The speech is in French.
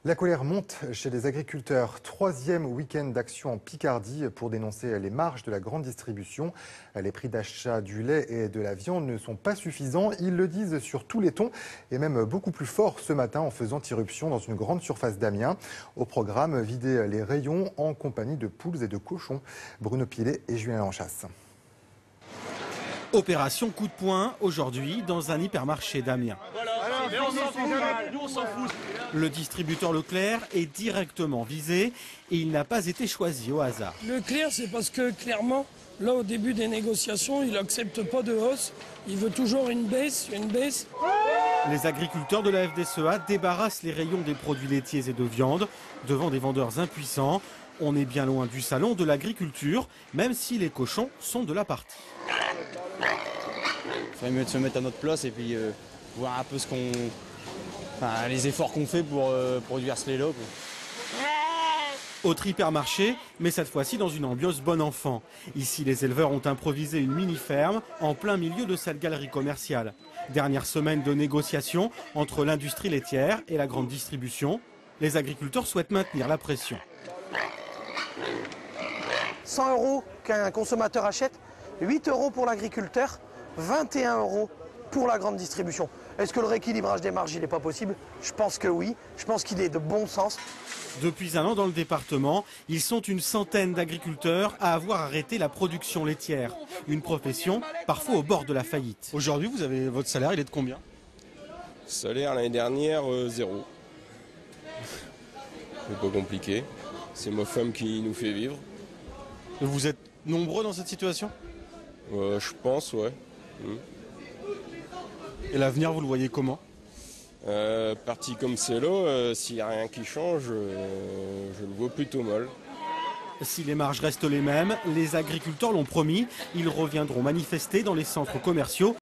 La colère monte chez les agriculteurs. Troisième week-end d'action en Picardie pour dénoncer les marges de la grande distribution. Les prix d'achat du lait et de la viande ne sont pas suffisants. Ils le disent sur tous les tons et même beaucoup plus fort ce matin en faisant irruption dans une grande surface d'Amiens. Au programme, vider les rayons en compagnie de poules et de cochons. Bruno Pilet et Julien Lanchasse. Opération coup de poing aujourd'hui dans un hypermarché d'Amiens. Le distributeur Leclerc est directement visé et il n'a pas été choisi au hasard. Leclerc, c'est parce que clairement, là au début des négociations, il n'accepte pas de hausse. Il veut toujours une baisse. Les agriculteurs de la FDSEA débarrassent les rayons des produits laitiers et de viande devant des vendeurs impuissants. On est bien loin du salon de l'agriculture, même si les cochons sont de la partie. Il faudrait mieux se mettre à notre place et puis voir un peu les efforts qu'on fait pour produire ce lait-là. Autre hypermarché, mais cette fois-ci dans une ambiance bon enfant. Ici, les éleveurs ont improvisé une mini-ferme en plein milieu de cette galerie commerciale. Dernière semaine de négociations entre l'industrie laitière et la grande distribution. Les agriculteurs souhaitent maintenir la pression. 100 € qu'un consommateur achète, 8 € pour l'agriculteur, 21 € pour la grande distribution. Est-ce que le rééquilibrage des marges n'est pas possible? Je pense que oui, je pense qu'il est de bon sens. Depuis un an dans le département, ils sont une centaine d'agriculteurs à avoir arrêté la production laitière. Une profession parfois au bord de la faillite. Aujourd'hui, votre salaire, il est de combien? Salaire l'année dernière, 0. C'est pas compliqué. C'est ma femme qui nous fait vivre. Vous êtes nombreux dans cette situation? Je pense, ouais. Et l'avenir, vous le voyez comment? Parti comme c'est là, s'il n'y a rien qui change, je le vois plutôt mal. Si les marges restent les mêmes, les agriculteurs l'ont promis, ils reviendront manifester dans les centres commerciaux